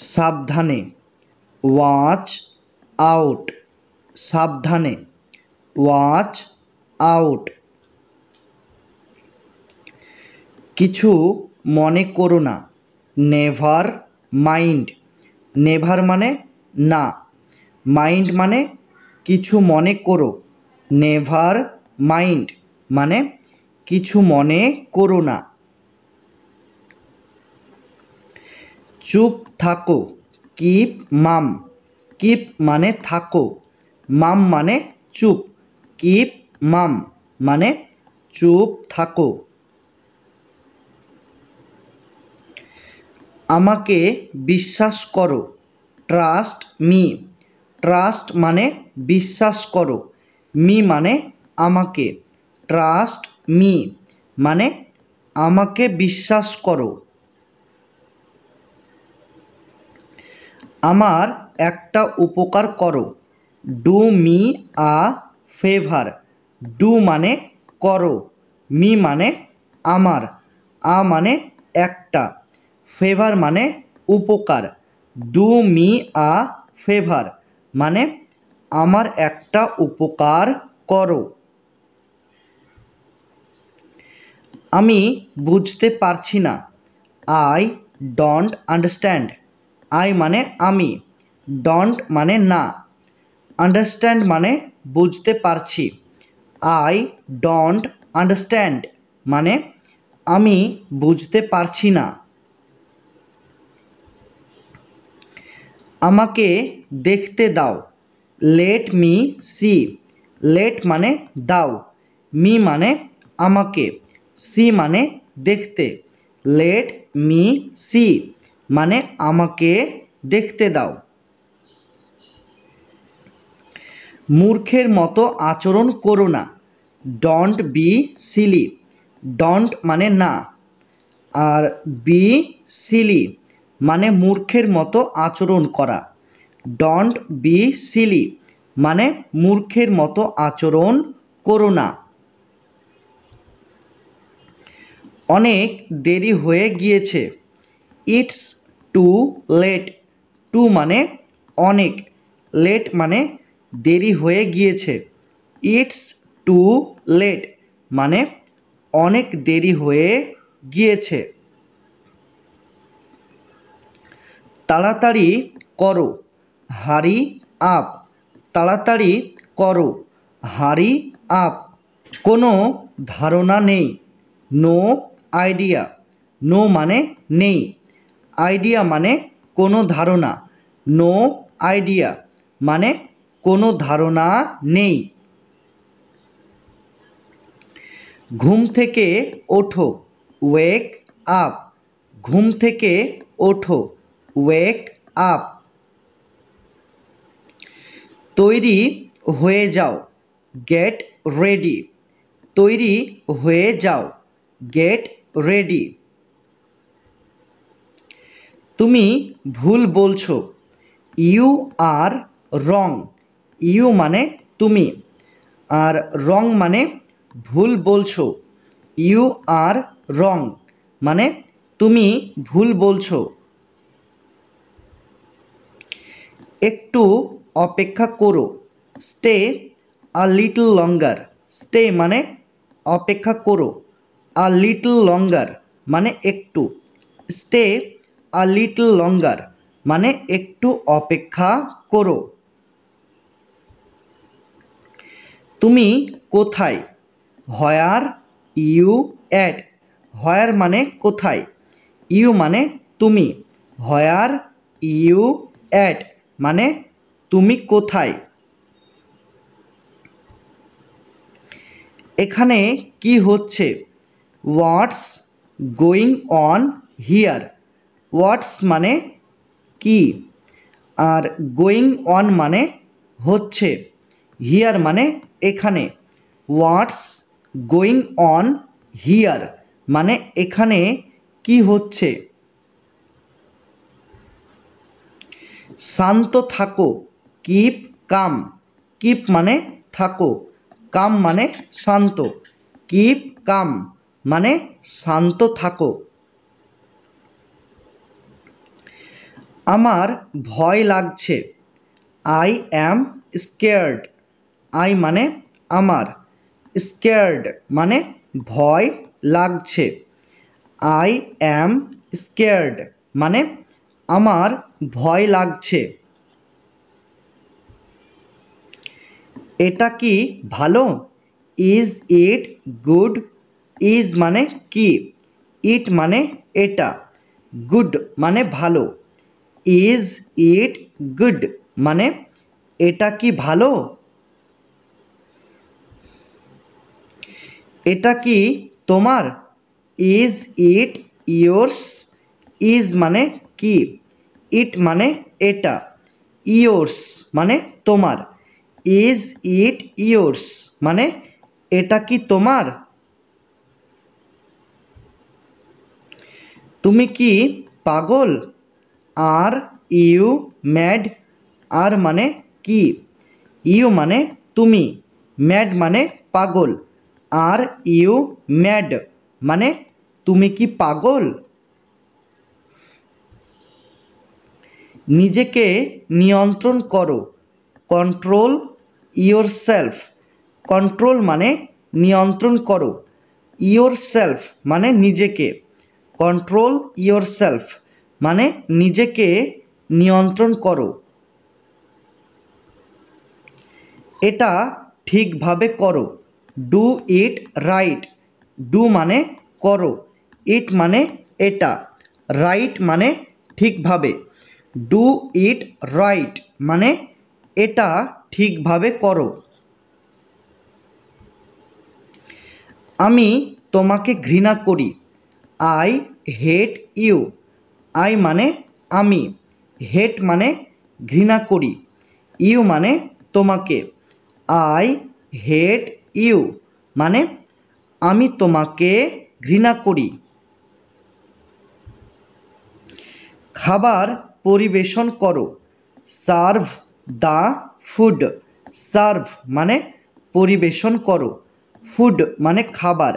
সাবধানে, watch out, সাবধানে, watch out. কিছু মনে করো না, নেভার মাইন্ড, নেভার মানে না, মাইন্ড মানে কিছু মনে করো, নেভার মাইন্ড মানে কিছু মনে করো না। চুপ থাকো, কিপ মাম, কিপ মানে থাকো, মাম মানে চুপ, কিপ মাম মানে চুপ থাকো। আমাকে বিশ্বাস করো, ট্রাস্ট মি, ট্রাস্ট মানে বিশ্বাস করো, মি মানে আমাকে, ট্রাস্ট মি মানে আমাকে বিশ্বাস করো। আমার একটা উপকার করো, do me a favour, do মানে করো, মি মানে আমার, আ মানে একটা, ফেভার মানে উপকার, ডু মি আ ফেভার মানে আমার একটা উপকার করো। আমি বুঝতে পারছি না, আই ডোন্ট আন্ডারস্ট্যান্ড, আই মানে আমি, ডোন্ট মানে না, আন্ডারস্ট্যান্ড মানে বুঝতে পারছি, আই ডোন্ট আন্ডারস্ট্যান্ড মানে আমি বুঝতে পারছি না। আমাকে দেখতে দাও, লেট মি সি, লেট মানে দাও, মি মানে আমাকে, সি মানে দেখতে, লেট মি সি মানে আমাকে দেখতে দাও। মূর্খের মতো আচরণ করো না, ডোন্ট বি সিলি, ডোন্ট মানে না, আর বি সিলি মানে মূর্খের মতো আচরণ করা, ডোন্ট বি সিলি মানে মূর্খের মতো আচরণ করো না। অনেক দেরি হয়ে গিয়েছে, ইটস টু লেট, টু মানে অনেক, লেট মানে দেরি হয়ে গিয়েছে, ইটস টু লেট মানে অনেক দেরি হয়ে গিয়েছে। তাড়াতাড়ি করো, হারি আপ, তাড়াতাড়ি করো, হারি আপ। কোনো ধারণা নেই, নো আইডিয়া, নো মানে নেই, আইডিয়া মানে কোনো ধারণা, নো আইডিয়া মানে কোনো ধারণা নেই। ঘুম থেকে ওঠো, ওয়েক আপ, ঘুম থেকে ওঠো, ওয়েক আপ। তৈরি হয়ে যাও, গেট রেডি, তৈরি হয়ে যাও, গেট রেডি। তুমি ভুল বলছো, ইউ আর রং, ইউ মানে তুমি, আর রং মানে ভুল বলছো, ইউ আর রং মানে তুমি ভুল বলছো। একটু অপেক্ষা করো, stay a little longer, stay মানে অপেক্ষা করো, আ লিটল লঙ্গার মানে একটু, স্টে আ লিটল লঙ্গার মানে একটু অপেক্ষা করো। তুমি কোথায়, হোয়ার ইউ অ্যাট, হোয়ার মানে কোথায়, ইউ মানে তুমি, হোয়ার ইউ অ্যাট মানে তুমি কোথায়। এখানে কি হচ্ছে, হোয়াটস গোয়িং অন হিয়ার, হোয়াটস মানে কি, আর গোয়িং অন মানে হচ্ছে, হিয়ার মানে এখানে, হোয়াটস গোয়িং অন হিয়ার মানে এখানে কি হচ্ছে। শান্ত থাকো, কিপ কাম, কিপ মানে থাকো, কাম মানে শান্ত, কিপ কাম মানে শান্ত থাকো। আমার ভয় লাগছে। I am scared. আই মানে আমার, স্কেয়ার্ড মানে ভয় লাগছে। আই অ্যাম স্কেয়ার্ড মানে আমার ভয় লাগছে। এটা কি ভালো? Is it good? ইজ মানে কি, ইট মানে এটা, গুড মানে ভালো। ইজ ইট গুড মানে এটা কি ভালো? এটা কি তোমার? Is it yours? ইজ মানে কি, ইট মানে এটা, ইয়োর্স মানে তোমার। ইজ ইট ইয়োর্স মানে এটা কি তোমার? তুমি কি পাগল? Are you mad? আর মানে কি, ইউ মানে তুমি, ম্যাড মানে পাগল। আর ইউ ম্যাড মানে তুমি কি পাগল? নিজেকে নিয়ন্ত্রণ করো। Control yourself. কন্ট্রোল মানে নিয়ন্ত্রণ করো, ইয়োরসেলফ মানে নিজেকে। কন্ট্রোল ইয়োরসেলফ মানে নিজেকে নিয়ন্ত্রণ করো। এটা ঠিকভাবে করো। Do it right. ডু মানে করো, ইট মানে এটা, রাইট মানে ঠিকভাবে। ডু ইট রাইট মানে এটা ঠিকভাবে করো। আমি তোমাকে ঘৃণা করি। I hate you. আই মানে আমি, হেট মানে ঘৃণা করি, ইউ মানে তোমাকে। আই হেট ইউ মানে আমি তোমাকে ঘৃণা করি। খাবার পরিবেশন করো। Serve the food. সার্ভ মানে পরিবেশন করো, ফুড মানে খাবার।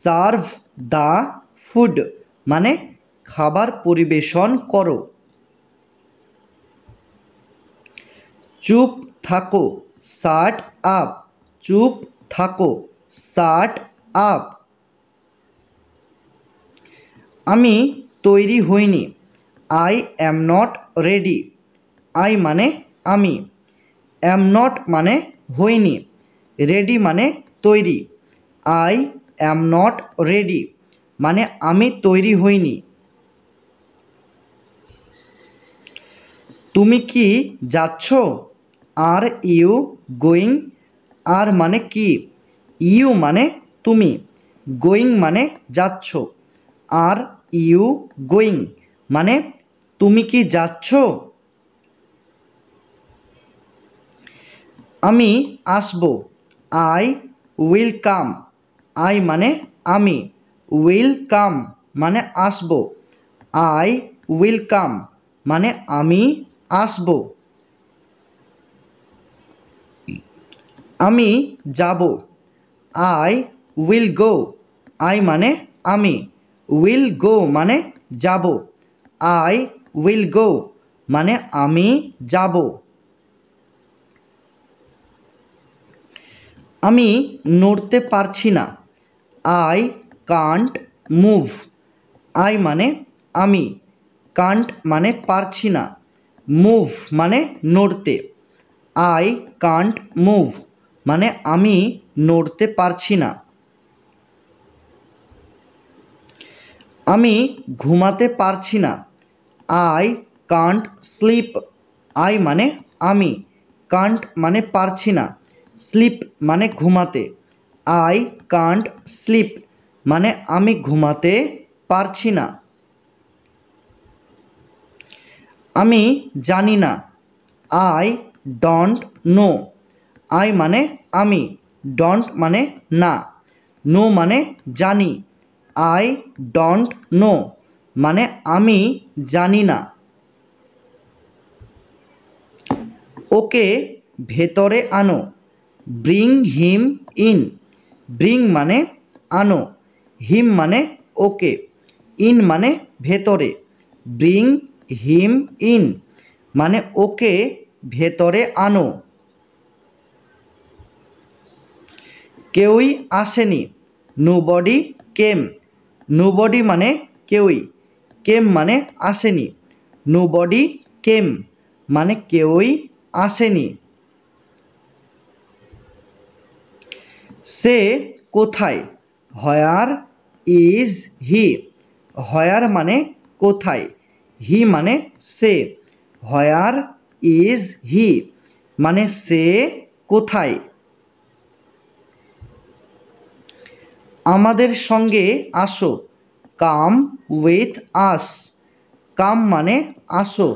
সার্ভ দ্য ফুড মানে খাবার পরিবেশন করো। চুপ থাকো। Shut up. চুপ থাকো, শাট আপ। আমি তৈরি হইনি। I am not ready. I মানে আমি, অ্যাম নট মানে হইনি, রেডি মানে তৈরি। আই অ্যাম নট রেডি মানে আমি তৈরি হইনি। তুমি কি যাচ্ছ? Are you going? আর মানে কি, ইউ মানে তুমি, গোয়িং মানে যাচ্ছ। আর ইউ গোয়িং মানে তুমি কি যাচ্ছ? আমি আসব। I will come. আই মানে আমি, উইল কাম মানে আসব। আই উইল কাম মানে আমি আসব। আমি যাব। I will go. আই মানে আমি, উইল গো মানে যাব। আই উইল গো মানে আমি যাব। আমি নড়তে পারছি না। I can't move. আই মানে আমি, কান্ট মানে পারছি না, মুভ মানে নড়তে। আই কান্ট মুভ মানে আমি নড়তে পারছি না। আমি ঘুমাতে পারছি না। I can't slip. আই মানে আমি, কান্ট মানে পারছি না, স্লিপ মানে ঘুমাতে। আই কান্ট স্লিপ মানে আমি ঘুমাতে পারছি না। আমি জানি না। I don't know. আই মানে আমি, ডোন্ট মানে না, নো মানে জানি। আই ডোন্ট নো মানে আমি জানি না। ওকে ভেতরে আনো। Bring him in. ব্রিং মানে আনো, হিম মানে ওকে, ইন মানে ভেতরে। ব্রিং হিম ইন মানে ওকে ভেতরে আনো। কেউই আসেনি, নোবডি কেম। নোবডি মানে কেউই, কেম মানে আসেনি, নোবডি কেম মানে কেউই আসেনি। সে কোথায়, হোয়ার ইজ হি। হোয়ার মানে কোথায়, হি মানে সে, হোয়ার ইজ হি মানে সে কোথায়। আমাদের সঙ্গে আসো, কাম উইথ আস। কাম মানে আসো,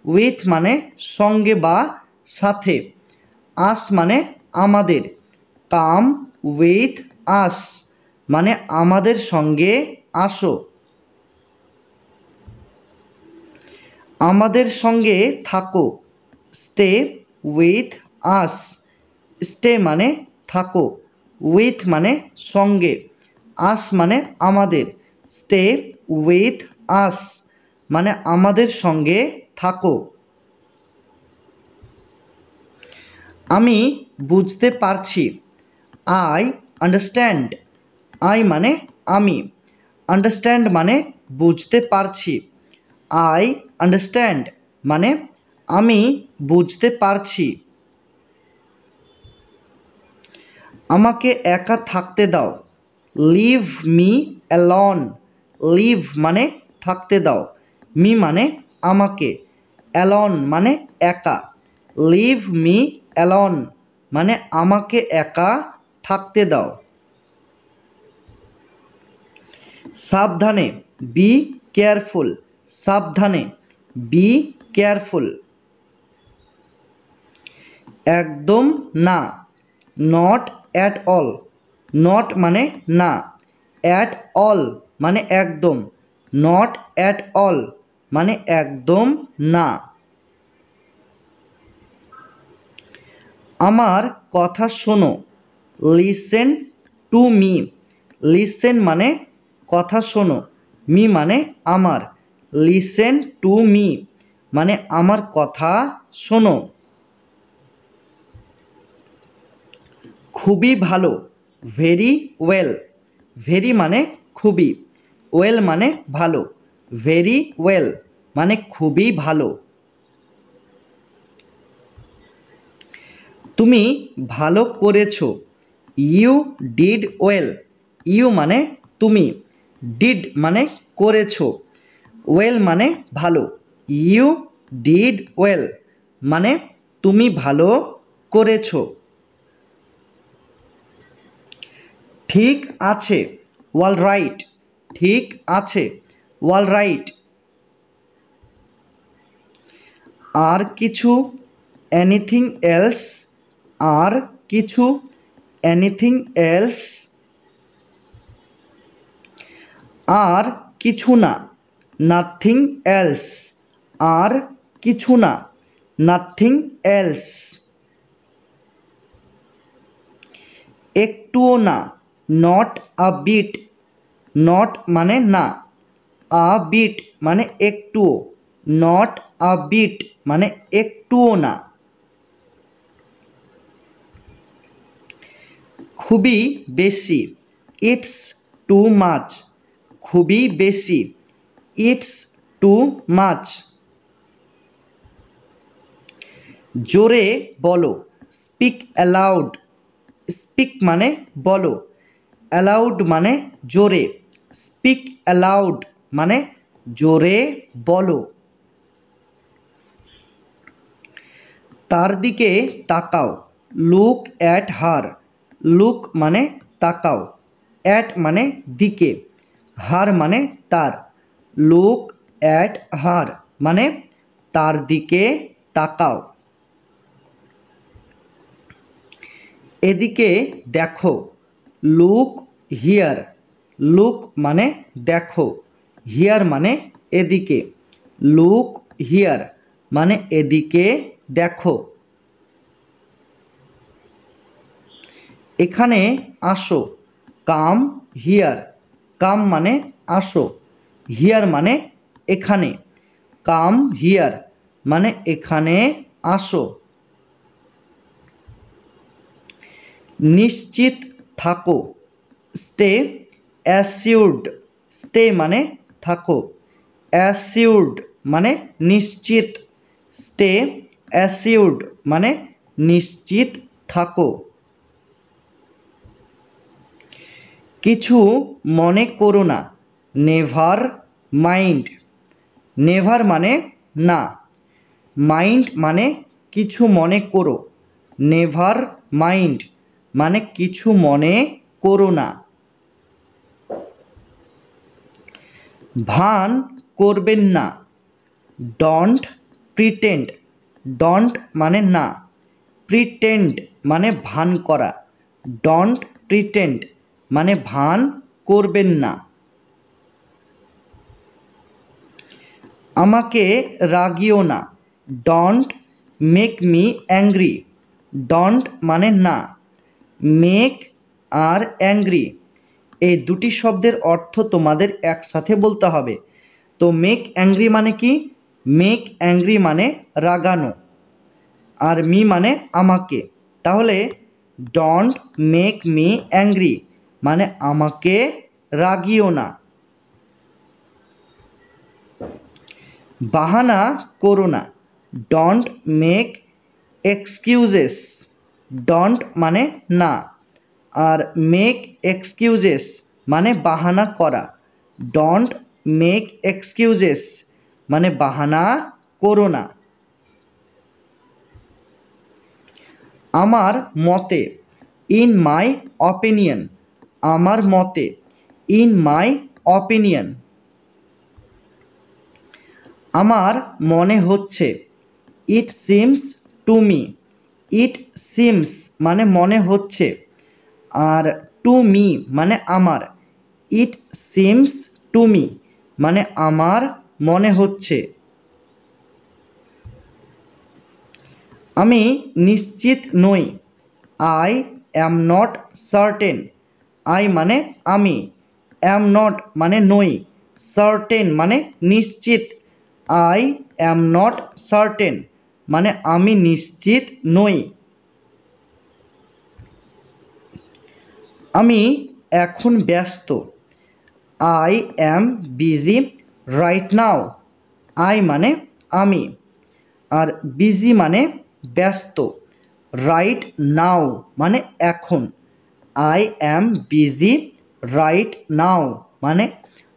উইথ মানে সঙ্গে বা সাথে, আস মানে আমাদের। কাম উইথ আস মানে আমাদের সঙ্গে আসো। আমাদের সঙ্গে থাকো, স্টে উইথ আস। স্টে মানে থাকো, উইথ মানে সঙ্গে, আস মানে আমাদের। স্টে উইথ আস মানে আমাদের সঙ্গে থাকো। আমি বুঝতে পারছি, আই আন্ডারস্ট্যান্ড। আই মানে আমি, আন্ডারস্ট্যান্ড মানে বুঝতে পারছি। আই আন্ডারস্ট্যান্ড মানে আমি বুঝতে পারছি। আমাকে একা থাকতে দাও, লিভ মি অ্যালোন। লিভ মানে থাকতে দাও, মি মানে আমাকে, অ্যালোন মানে একা। লিভ মি অ্যালোন মানে আমাকে একা থাকতে দাও। সাবধানে, বি কেয়ারফুল। সাবধানে, বি কেয়ারফুল। একদম না, নট অ্যাট অল। নট মানে না, অ্যাট অল মানে একদম, নট অ্যাট অল মানে একদম না। আমার কথা শোনো, লিসেন টু মি। লিসেন মানে কথা শোনো, মি মানে আমার, লিসেন টু মি মানে আমার কথা শোনো। খুবই ভালো, ভেরি ওয়েল। ভেরি মানে খুবই, ওয়েল মানে ভালো, ভেরি ওয়েল মানে খুবই ভালো। তুমি ভালো করেছো, ইউ ডিড ওয়েল। ইউ মানে তুমি, ডিড মানে করেছো, ওয়েল মানে ভালো, ইউ ডিড ওয়েল মানে তুমি ভালো করেছো। ঠিক আছে, অল রাইট। ঠিক আছে, অল রাইট। আর কিছু, এনিথিং এলস। আর কিছু, এনিথিং এলস। আর কিছু না, নাথিং এলস। আর কিছু না, নাথিং এলস। একটুও না, নট আ বিট। নট মানে না, আ বিট মানে একটুও, নট আ বিট মানে একটুও না। খুবই বেশি, ইটস টু মাচ। খুবই বেশি, ইটস টু মাচ। জোরে বলো, স্পিক অ্যালাউড। স্পিক মানে বলো, অ্যালাউড মানে জোরে, স্পিক অ্যালাউড মানে জোরে বলো। তার দিকে তাকাও, লুক অ্যাট হার। লুক মানে তাকাও, অ্যাট মানে দিকে, হার মানে তার। লুক অ্যাট হার মানে তার দিকে তাকাও। এদিকে দেখো, লুক হিয়ার। লুক মানে দেখো, হিয়ার মানে এদিকে, লুক হিয়ার মানে এদিকে দেখো। এখানে আসো, কাম হিয়ার। কাম মানে আসো, হিয়ার মানে এখানে, কাম হিয়ার মানে এখানে আসো। নিশ্চিত থাকো, স্টে অ্যাসিউরড, স্টে মানে থাকো, অ্যাসিউরড মানে নিশ্চিত, স্টে অ্যাসিউরড মানে নিশ্চিত থাকো। কিছু মনে করো না, নেভার মাইন্ড, নেভার মানে না, মাইন্ড মানে কিছু মনে করো, নেভার মাইন্ড মানে কিছু মনে করো না। ভান করবেন না, ডন্ট প্রিটেন্ড, ডন্ট মানে না, প্রিটেন্ড মানে ভান করা, ডন্ট প্রিটেন্ড মানে ভান করবেন না। আমাকে রাগিও না, don't make me angry, don't মানে না, মেক আর অ্যাংরি এই দুটি শব্দের অর্থ তোমাদের একসাথে বলতে হবে। তো মেক অ্যাংরি মানে কি? মেক অ্যাংরি মানে রাগানো, আর মি মানে আমাকে। তাহলে ডন্ট মেক মি অ্যাংরি মানে আমাকে রাগিও না। বাহানা করো না, ডন্ট মেক এক্সকিউজেস, ডন্ট মানে না, আর মেক এক্সকিউজেস মানে বাহানা করা, ডন্ট মেক এক্সকিউজেস মানে বাহানা করো না। আমার মতে, ইন মাই অপিনিয়ন, আমার মতে, ইন মাই অপিনিয়ন। আমার মনে হচ্ছে, it seems to me, it seems মানে মনে হচ্ছে, আর টু মি মানে আমার, ইট সিমস টু মি মানে আমার মনে হচ্ছে। আমি নিশ্চিত নই, I am not certain, I মানে আমি, অ্যাম নট মানে নই, সার্টেন মানে নিশ্চিত, আই অ্যাম নট সার্টেন মানে আমি নিশ্চিত নই। আমি এখন ব্যস্ত, I am busy right now, I মানে আমি, আর বিজি মানে ব্যস্ত, রাইট নাও মানে এখন, I am busy right now মানে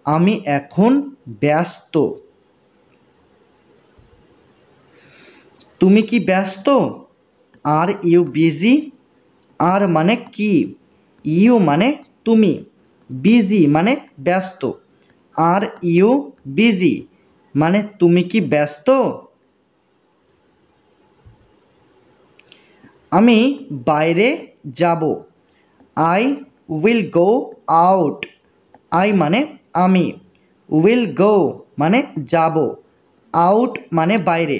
আমি এখন ব্যস্ত। তুমি কি ব্যস্ত? আর ইউ বিজি, আর মানে কি, ইউ মানে তুমি, বিজি মানে ব্যস্ত, আর ইউ বিজি মানে তুমি কি ব্যস্ত? আমি বাইরে যাব, I will go out, I মানে আমি, উইল গো মানে যাব, আউট মানে বাইরে,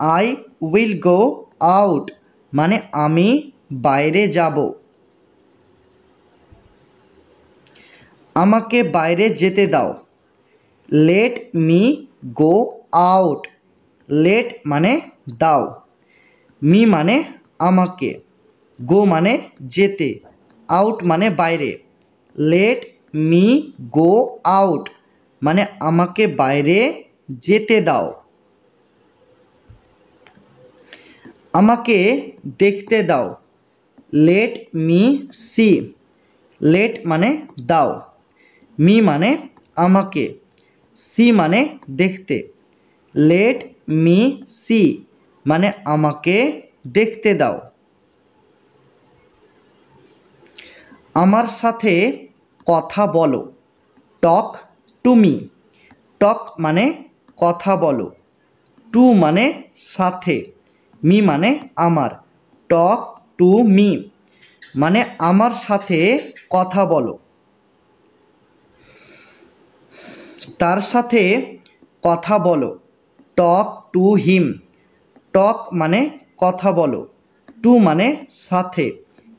আই উইল গো আউট মানে আমি বাইরে যাব। আমাকে বাইরে যেতে দাও, let me go out, let মানে দাও, মি মানে আমাকে, গো মানে যেতে, আউট মানে বাইরে, লেট মি গো আউট মানে আমাকে বাইরে যেতে দাও। আমাকে দেখতে দাও, লেট মি সি, লেট মানে দাও, মি মানে আমাকে, সি মানে দেখতে, লেট মি সি মানে আমাকে দেখতে দাও। আমার সাথে কথা বলো, টক টু মি, টক মানে কথা বলো, টু মানে সাথে, মি মানে আমার, টক টু মি মানে আমার সাথে কথা বলো। তার সাথে কথা বলো, টক টু হিম, টক মানে কথা বলো, টু মানে সাথে,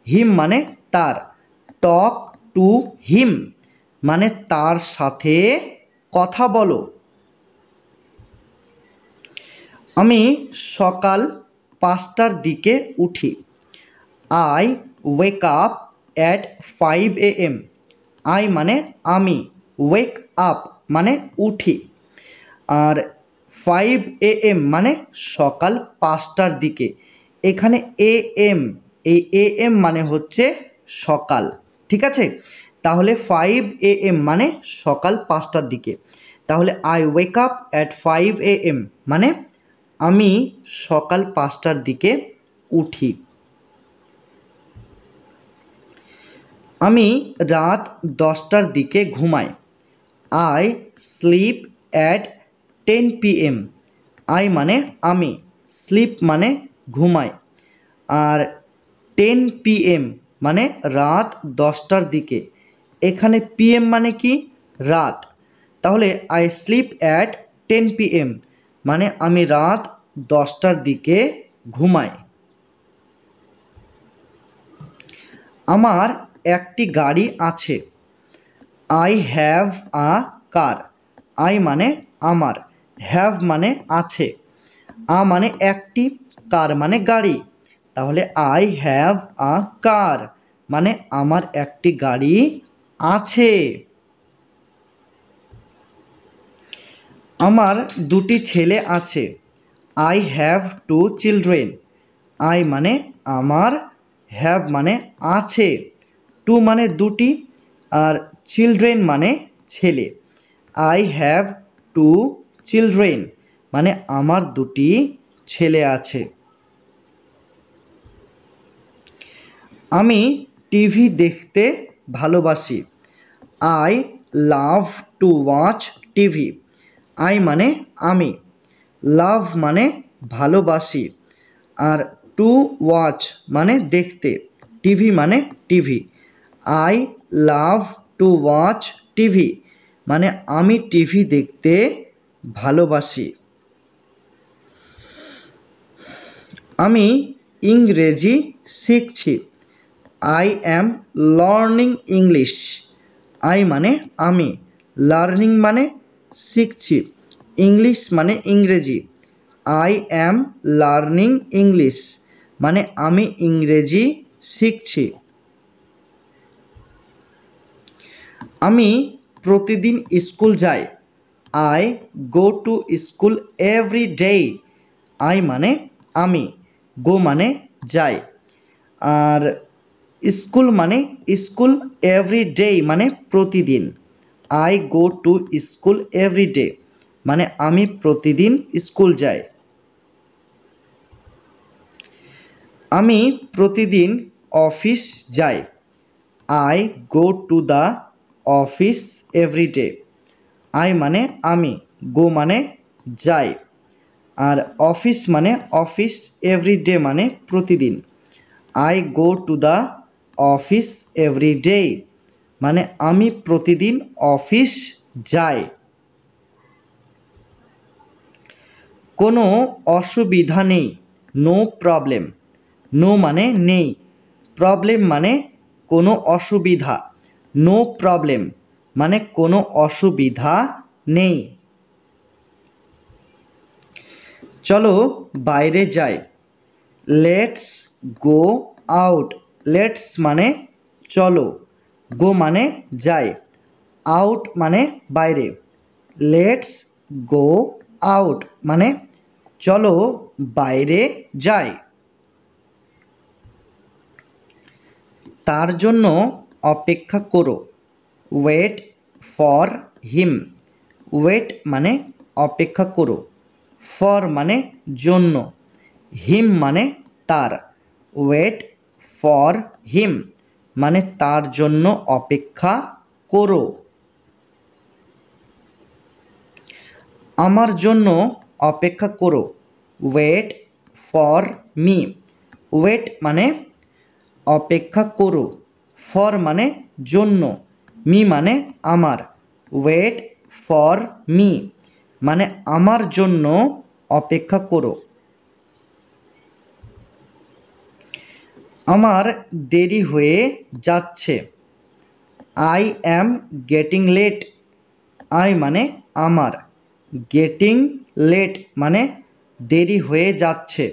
হিম মানে তার, টক টু হিম মানে তার সাথে কথা বলো। আমি সকাল 5টার দিকে উঠি। I wake up at 5 AM। I মানে আমি, ওয়েক আপ মানে উঠি, আর 5 AM মানে সকাল 5টার দিকে। এখানে AM, এই AM মানে হচ্ছে সকাল, ঠিক আছে? তাহলে 5 AM মানে সকাল 5টার দিকে। তাহলে I wake up at 5 AM মানে আমি সকাল 5টার দিকে উঠি। আমি রাত 10টার দিকে ঘুমাই। I sleep at 10 PM। I মানে আমি, স্লিপ মানে ঘুমাই, আর 10 PM মানে রাত 10টার দিকে। এখানে PM মানে কি? রাত। তাহলে আই স্লিপ অ্যাট 10 PM মানে আমি রাত 10টার দিকে ঘুমাই। আমার একটি গাড়ি আছে। I have a car. I মানে আমার, হ্যাভ মানে আছে, মানে একটি, কার মানে গাড়ি। তাহলে আই হ্যাভ আ কার মানে আমার একটি গাড়ি আছে। আমার দুটি ছেলে আছে। I have to children. I মানে আমার, হ্যাভ মানে আছে, টু মানে দুটি, আর চিলড্রেন মানে ছেলে। আই হ্যাভ টু চিলড্রেন মানে আমার দুটি ছেলে আছে। আমি টিভি দেখতে ভালোবাসি। I love to watch TV. I মানে আমি, লাভ মানে ভালোবাসি, আর টু ওয়াচ মানে দেখতে, টিভি মানে TV. I love to watch TV মানে আমি টিভি দেখতে ভালোবাসি। আমি ইংরেজি শিখছি। I am learning English. I মানে আমি, লার্নিং মানে শিখছি, ইংলিশ মানে ইংরেজি। আই অ্যাম লার্নিং ইংলিশ মানে আমি ইংরেজি শিখছি। আমি প্রতিদিন স্কুল যাই। I go to school every day. I মানে আমি, গো মানে যাই, আর স্কুল মানে স্কুল, এভরি ডে মানে প্রতিদিন। I go to school every day মানে আমি প্রতিদিন স্কুল যাই। আমি প্রতিদিন অফিস যাই। I go to the office every day. I মানে আমি, গো মানে যাই, আর অফিস মানে অফিস, এভরি ডে মানে প্রতিদিন। I go to the office every day মানে আমি প্রতিদিন অফিস যাই। কোনো অসুবিধা নেই, নো প্রবলেম। নো মানে নেই, প্রবলেম মানে কোনো অসুবিধা, নো প্রবলেম মানে কোনো অসুবিধা নেই। চলো বাইরে যাই। Let's go out. লেটস মানে চলো, গো মানে যাই, আউট মানে বাইরে। লেটস গো আউট মানে চলো বাইরে যাই। তার জন্য অপেক্ষা করো। Wait for him. ওয়েট মানে অপেক্ষা করো, ফর মানে জন্য, হিম মানে তার। ওয়েট ফর হিম মানে তার জন্য অপেক্ষা করো। আমার জন্য অপেক্ষা করো। Wait for me. ওয়েট মানে অপেক্ষা করো, ফর মানে জন্য, মি মানে আমার। ওয়েট ফর মি মানে আমার জন্য অপেক্ষা করো। আমার দেরি হয়ে যাচ্ছে। I am getting late. I মানে আমার, গেটিং লেট মানে দেরি হয়ে যাচ্ছে।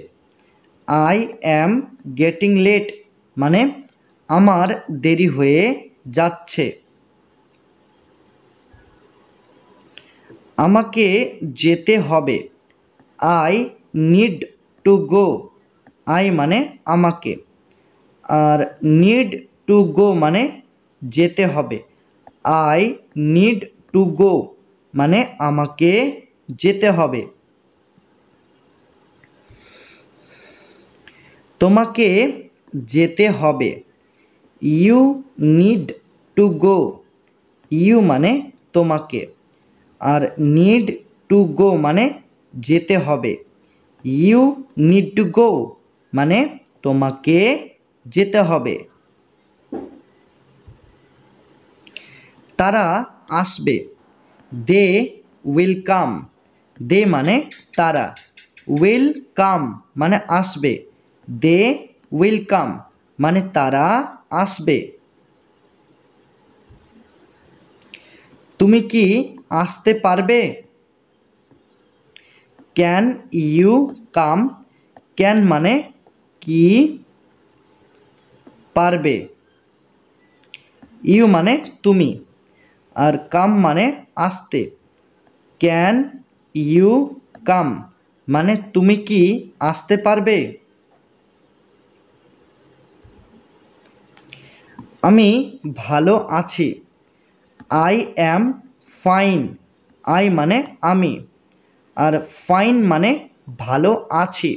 আই অ্যাম গেটিং লেট মানে আমার দেরি হয়ে যাচ্ছে। আমাকে যেতে হবে। I need to go. I মানে আমাকে, আর নিড টু গো মানে যেতে হবে। আই নিড টু গো মানে আমাকে যেতে হবে। তোমাকে যেতে হবে। You need to go. You মানে তোমাকে, আর নিড টু গো মানে যেতে হবে। ইউ নিড টু গো মানে তোমাকে যেতে হবে। তারা আসবে। They will come. দে মানে তারা, উইল কাম মানে আসবে। দে উইল কাম মানে তারা আসবে। তুমি কি আসতে পারবে? Can you come. ক্যান মানে কি, পারবে। ইউ মানে তুমি, আর কাম মানে আসতে। ক্যান ইউ কাম মানে তুমি কি আসতে পারবে? আমি ভালো আছি। I am fine. আই মানে আমি, আর ফাইন মানে ভালো আছি।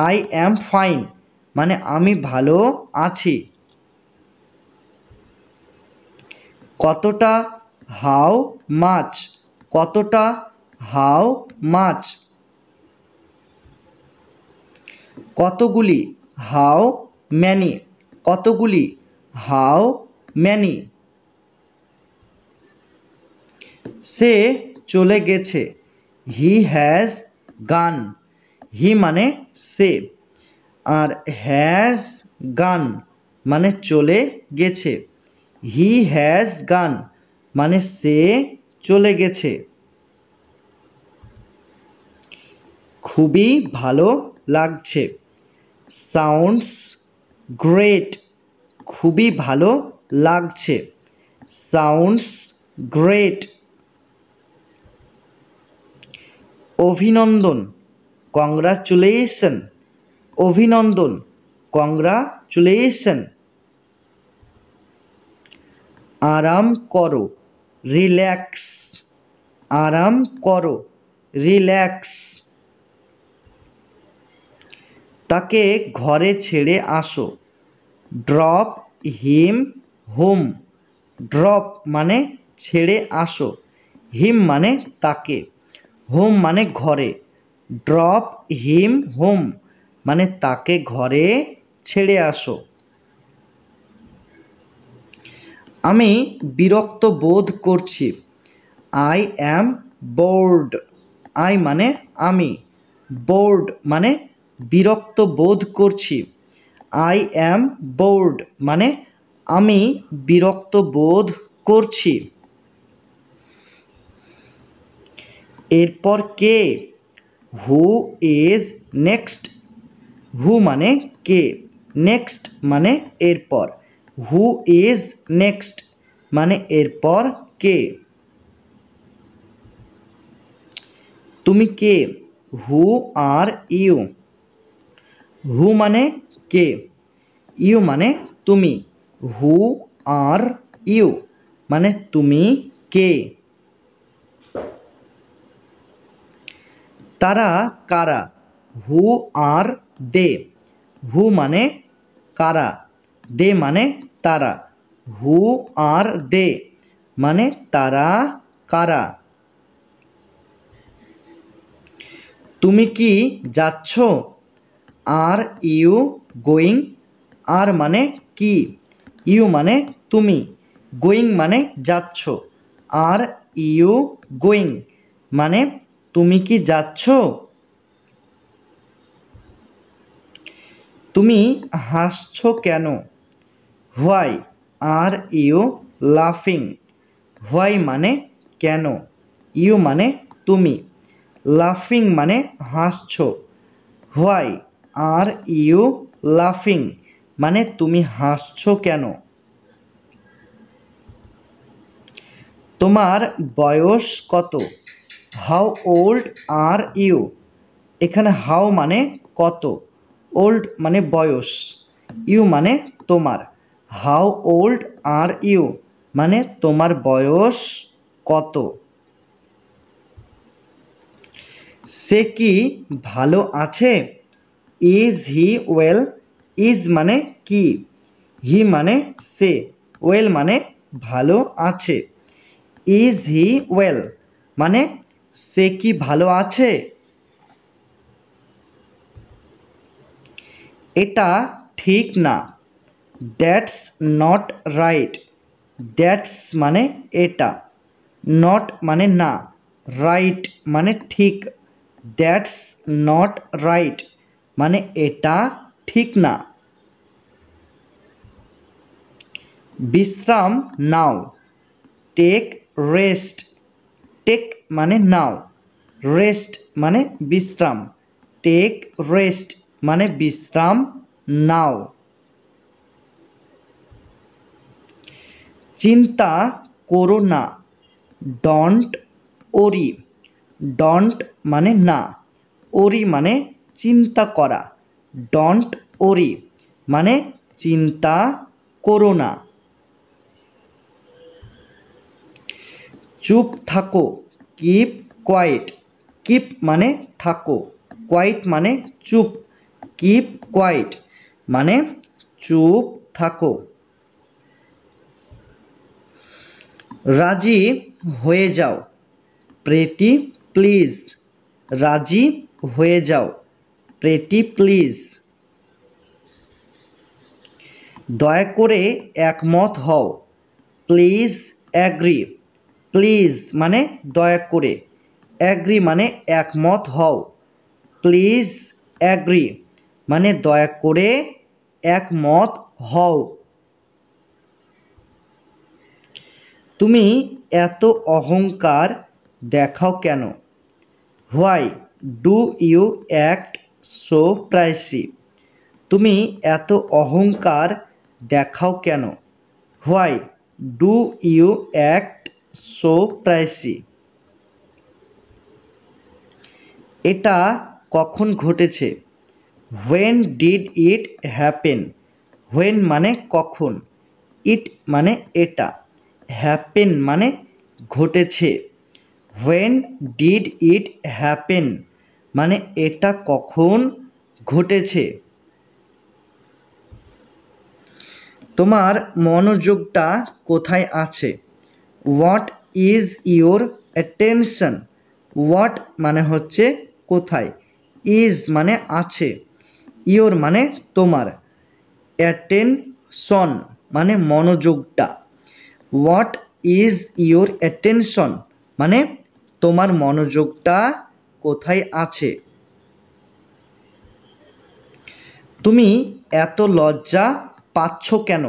আই অ্যাম ফাইন মানে আমি ভালো আছি। কতটা, হাউ মাচ। কতটা, হাউ মাচ। কতগুলি, হাউ ম্যানি। কতগুলি, হাউ ম্যানি। সে চলে গেছে। He has gone. হি মানে সে, আর হ্যাজ গান মানে চলে গেছে। হি হ্যাজ গান মানে সে চলে গেছে। খুবই ভালো লাগছে। Sounds great. খুবই ভালো লাগছে। Sounds great. অভিনন্দন, কংগ্রাচুলেশন। অভিনন্দন, কংগ্রাচুলেশন। আরাম করো, রিল্যাক্স। আরাম করো, রিল্যাক্স। তাকে ঘরে ছেড়ে আসো। ড্রপ হিম হোম। ড্রপ মানে ছেড়ে আসো, হিম মানে তাকে, হোম মানে ঘরে। ড্রপ হিম হোম মানে তাকে ঘরে ছেড়ে আসো। আমি বিরক্ত বোধ করছি। I am board. আই মানে আমি, বোর্ড মানে বিরক্ত বোধ করছি। আই অ্যাম বোর্ড মানে আমি বিরক্ত বোধ করছি। এরপর কে? Who is next. হু মানে কে, নেক্সট মানে এরপর। হু ইজ নেক্সট মানে এরপর কে? তুমি কে? হু আর ইউ। হু মানে কে, ইউ মানে তুমি। হু আর ইউ মানে তুমি কে? তারা কারা? হু আর দে। হু মানে কারা, দে মানে তারা। হু আর দে মানে তারা কারা? তুমি কি যাচ্ছ? Are you going. আর মানে কি, ইউ মানে তুমি, গোয়িং মানে যাচ্ছ। আর ইউ গোয়িং মানে তুমি কি যাচ্ছ? তুমি হাসছো কেন? হোয়াই আর ইউ লাফিং। হোয়াই মানে কেন, ইউ মানে তুমি, লাফিং মানে হাসছো। হোয়াই আর ইউ লাফিং মানে তুমি হাসছো কেন। তোমার বয়স কত? How old are you. এখানে হাউ মানে কত, ওল্ড মানে বয়স, ইউ মানে তোমার। হাউ ওল্ড আর ইউ মানে তোমার বয়স কত। সে কি ভালো আছে? Is he well. ইজ মানে কি, হি মানে সে, ওয়েল মানে ভালো আছে। ইজ হি ওয়েল মানে সে কি ভালো আছে। এটা ঠিক না। That's not right. দ্যাটস মানে এটা, নট মানে না, রাইট মানে ঠিক। দ্যাটস নট রাইট মানে এটা ঠিক না। বিশ্রাম নাও। Take rest. টেক মানে নাও, রেস্ট মানে বিশ্রাম। টেক রেস্ট মানে বিশ্রাম নাও। চিন্তা করো না। ডন্ট ওরি। ডন্ট মানে না, ওরি মানে চিন্তা করা। ডন্ট ওরি মানে চিন্তা করো না। চুপ থাকো। Keep quiet. কিপ মানে থাকো, কোয়াইট মানে চুপ। কিপ কোয়াইট মানে চুপ থাকো। রাজি হয়ে যাও। Pretty please. রাজি হয়ে যাও, প্রেটি প্লিজ। দয়া করে একমত হও। Please agree. প্লিজ মানে দয়া করে, অ্যাগ্রি মানে একমত হও। প্লিজ অ্যাগ্রি মানে দয়া করে একমত হও। তুমি এত অহংকার দেখাও কেন? Why do you act so pricey. তুমি এত অহংকার দেখাও কেন? Why do you act so pricey. এটা কখন ঘটেছে? When did it happen. When মানে কখন, ইট মানে এটা, হ্যাপেন মানে ঘটেছে। হোয়েন ডিড ইট হ্যাপেন মানে এটা কখন ঘটেছে। তোমার মনোযোগটা কোথায় আছে? What is your attention. What মানে হচ্ছে কোথায়, ইজ মানে আছে, ইউর মানে তোমার, অ্যাটেনশন মানে মনোযোগটা। হোয়াট ইজ ইউর অ্যাটেনশন মানে তোমার মনোযোগটা কোথায় আছে। তুমি এত লজ্জা পাচ্ছ কেন?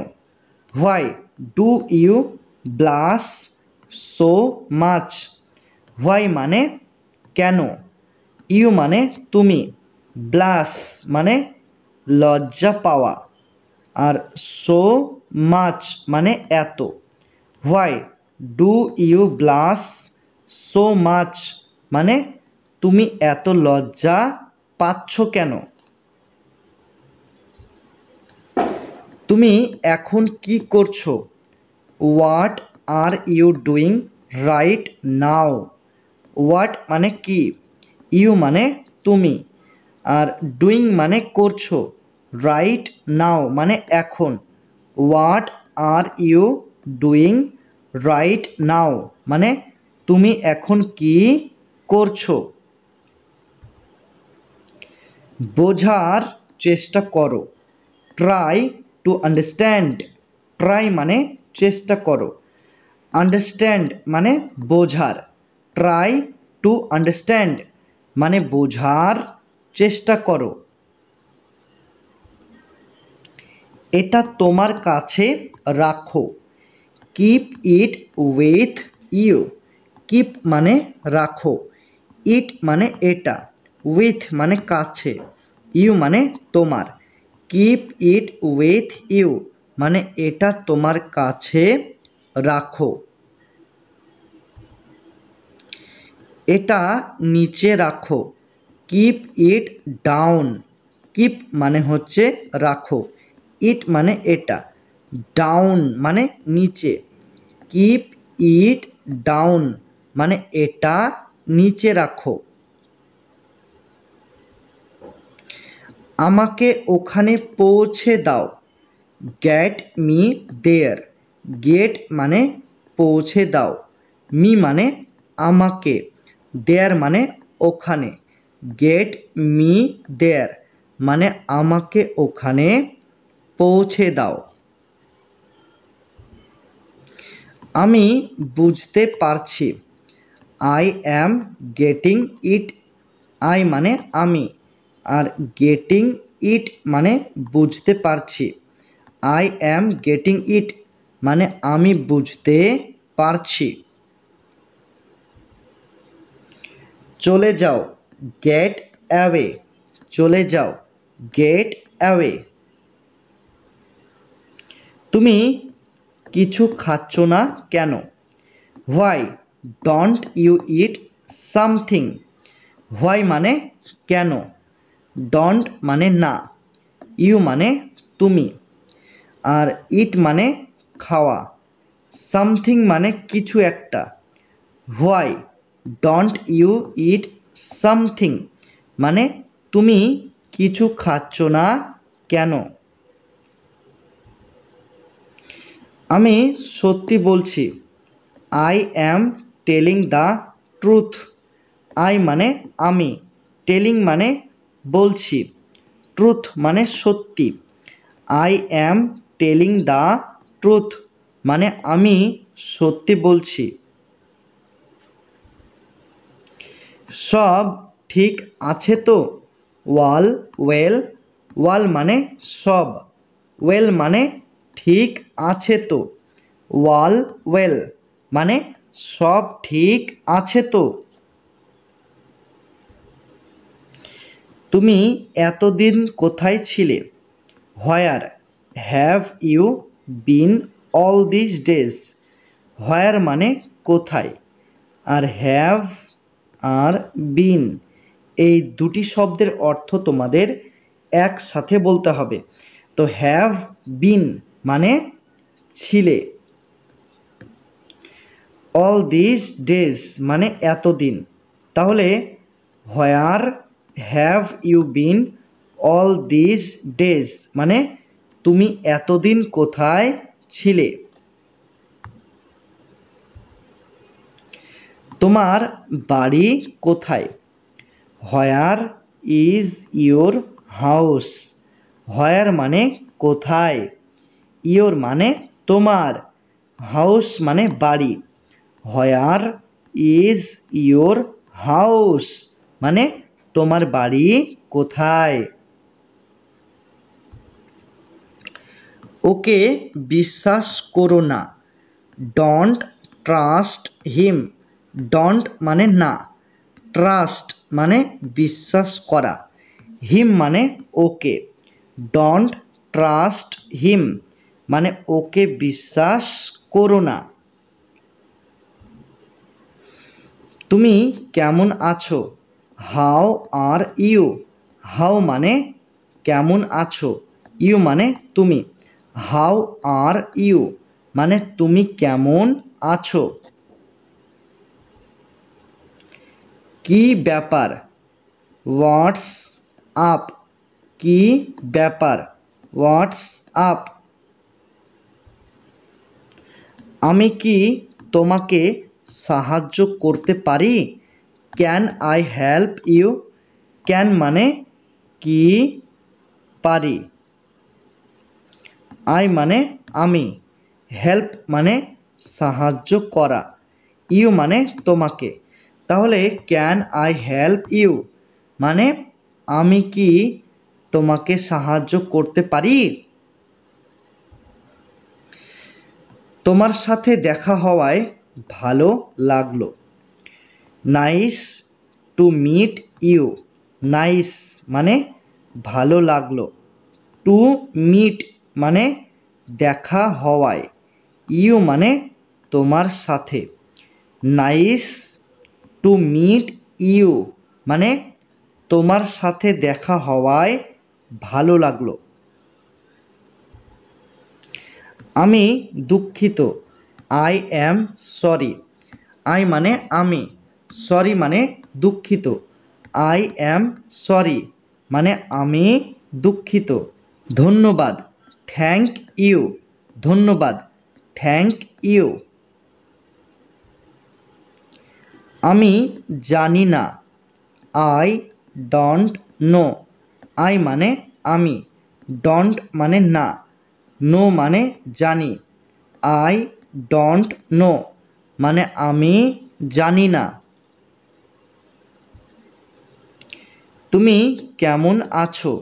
Why do you blush so much. Why মানে কেন, ইউ মানে তুমি, ব্লাশ মানে লজ্জা পাওয়া, আর সো মাচ মানে এত। Why do you blush so much মানে তুমি এত লজ্জা পাচ্ছ কেন। তুমি এখন কি করছো? What are you doing right now. What মানে কি, ইউ মানে তুমি, আর ডুইং মানে করছো, রাইট নাও মানে এখন। What are you doing right now মানে তুমি এখন কি করছো। বোঝার চেষ্টা করো। Try to understand. ট্রাই মানে চেষ্টা করো, আন্ডারস্ট্যান্ড মানে বোঝার। ট্রাই টু আন্ডারস্ট্যান্ড মানে বোঝার চেষ্টা করো। এটা তোমার কাছে রাখো। Keep it with you. Keep মানে রাখো, ইট মানে এটা, উইথ মানে কাছে, ইউ মানে তোমার। কিপ ইট উইথ ইউ মানে এটা তোমার কাছে রাখো। এটা নিচে রাখো, কিপ ইট ডাউন। কিপ মানে হচ্ছে রাখো, ইট মানে এটা, ডাউন মানে নিচে। কিপ ইট ডাউন মানে এটা নিচে রাখো। আমাকে ওখানে পৌঁছে দাও, গেট মি দেয়ার। গেট মানে পৌঁছে দাও, মি মানে আমাকে, দেয়ার মানে ওখানে। গেট মি দেয়ার মানে আমাকে ওখানে পৌঁছে দাও। আমি বুঝতে পারছি, I am getting it. I মানে আমি, আর গেটিং ইট মানে বুঝতে পারছি। আই অ্যাম গেটিং ইট মানে আমি বুঝতে পারছি। চলে যাও, গেট অ্যাওয়ে। চলে যাও, গেট অ্যাওয়ে। তুমি কিছু খাচ্ছ না কেন? Why don't you eat something. Why মানে কেন, ডোন্ট মানে না, ইউ মানে তুমি, আর ইট মানে খাওয়া, সামথিং মানে কিছু একটা। Why don't you eat something মানে তুমি কিছু খাচ্ছ না কেন? আমি সত্যি বলছি, I am telling the truth. I মানে আমি, টেলিং মানে বলছি, ট্রুথ মানে সত্যি। I am telling the truth মানে আমি সত্যি বলছি। সব ঠিক আছে তো? ওয়াল ওয়েল। ওয়াল মানে সব, ওয়েল মানে ঠিক আছে তো। ওয়াল ওয়েল মানে সব ঠিক আছে তো। তুমি এতদিন কোথায় ছিলে? Where have you been all this days. Where মানে কোথায়, আর হ্যাভ আর বিন এই দুটি শব্দের অর্থ তোমাদের একসাথে বলতে হবে। তো হ্যাভ বিন মানে ছিলে, অল দিস ডেজ মানে এতদিন। তাহলে where have you been all this days মানে তুমি এতদিন কোথায় ছিলে? তোমার বাড়ি কোথায়? Where is your house. Where মানে কোথায়, ইয়োর মানে তোমার, হাউস মানে বাড়ি। হোয়ার ইজ ইয়োর হাউস মানে তোমার বাড়ি কোথায়? ওকে বিশ্বাস করো না, ডোন্ট ট্রাস্ট হিম। ডোন্ট মানে না, ট্রাস্ট মানে বিশ্বাস করা, হিম মানে ওকে। ডোন্ট ট্রাস্ট হিম মানে ওকে বিশ্বাস করো না। তুমি কেমন আছো? How are you. হাউ মানে কেমন আছো, ইউ মানে তুমি, হাউ আর ইউ মানে তুমি কেমন আছো। কি ব্যাপার? What's up. কি ব্যাপার? What's up. আমি কি তোমাকে সাহায্য করতে পারি? Can I help you. Can মানে কি, পারি, আই মানে আমি, হেল্প মানে সাহায্য করা, ইউ মানে তোমাকে। তাহলে ক্যান আই হেল্প ইউ মানে আমি কি তোমাকে সাহায্য করতে পারি? তোমার সাথে দেখা হওয়ায় ভালো লাগলো। Nice to meet you. Nice মানে ভালো লাগলো। টু মিট মানে দেখা হওয়ায়। ইউ মানে তোমার সাথে। নাইস টু মিট ইউ মানে তোমার সাথে দেখা হওয়ায় ভালো লাগলো। আমি দুঃখিত। I am sorry. আই মানে আমি, সরি মানে দুঃখিত। আই অ্যাম সরি মানে আমি দুঃখিত। ধন্যবাদ। Thank you. ধন্যবাদ। Thank you. আমি জানি না। I don't know. আই মানে আমি, ডোন্ট মানে না, নো মানে জানি। আই ডোন্ট নো মানে আমি জানি না। তুমি কেমন আছো?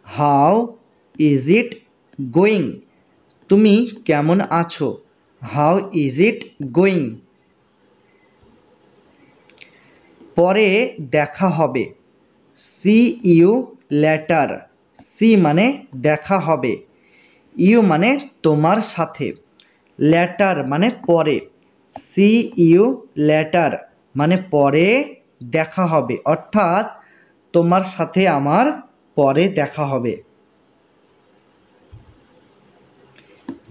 How is it going. তুমি কেমন আছো? How is it going. পরে দেখা হবে। C you later. সি মানে দেখা হবে, ইউ মানে তোমার সাথে, লেটার মানে পরে। সি ইউ লেটার মানে পরে দেখা হবে, অর্থাৎ তোমার সাথে আমার পরে দেখা হবে।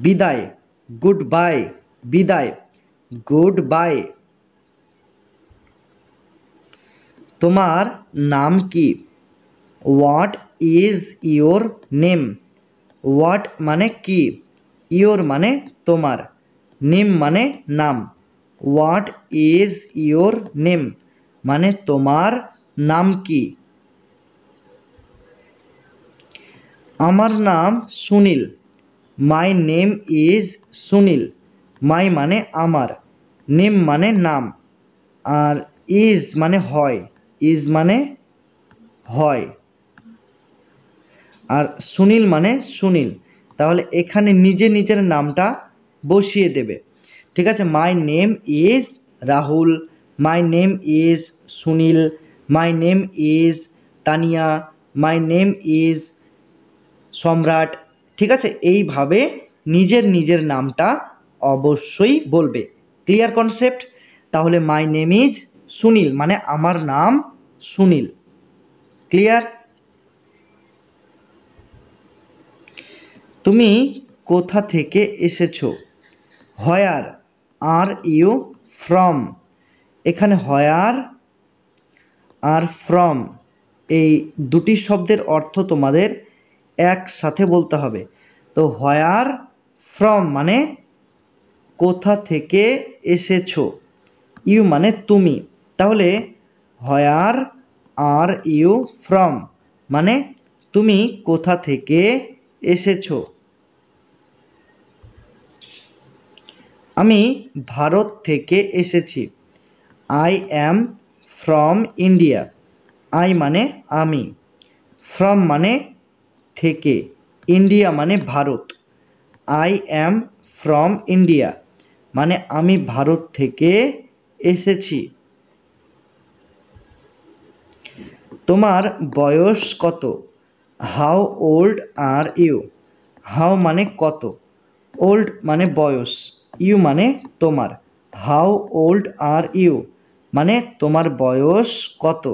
বিদায়। Goodbye. বিদায়। Goodbye. তোমার নাম কি? What is your name. What মানে কি, ইয়োর মানে তোমার, নেম মানে নাম। হোয়াট ইজ ইয়োর নেম মানে তোমার নাম কি? আমার নাম Sunil. My name is Sunil. My মানে আমার, নেম মানে নাম, আর ইজ মানে হয়, ইজ মানে হয়, আর সুনীল মানে সুনীল। তাহলে এখানে নিজে নিজের নামটা বসিয়ে দেবে। ঠিক আছে, মাই name is Rahul, my name is Sunil, my name is Tania, my name is সম্রাট। ঠিক আছে, এইভাবে নিজের নিজের নামটা অবশ্যই বলবে। Clear concept? তাহলে মাই নেম ইজ সুনীল মানে আমার নাম সুনীল। ক্লিয়ার? তুমি কোথা থেকে এসেছো? হোয়ার আর ইউ ফ্রম। এখানে হোয়ার আর ফ্রম এই দুটি শব্দের অর্থ তোমাদের একসাথে বলতে হবে। তো হোয়ার ফ্রম মানে কোথা থেকে এসেছো, ইউ মানে তুমি। তাহলে হোয়ার আর ইউ ফ্রম মানে তুমি কোথা থেকে এসেছো। আমি ভারত থেকে এসেছি। I am from India. I মানে আমি, ফ্রম মানে থেকে, ইন্ডিয়া মানে ভারত। আই অ্যাম ফ্রম ইন্ডিয়া মানে আমি ভারত থেকে এসেছি। তোমার বয়স কত? How old are you. How মানে কত, ওল্ড মানে বয়স, ইউ মানে তোমার। হাউ ওল্ড আর ইউ মানে তোমার বয়স কত?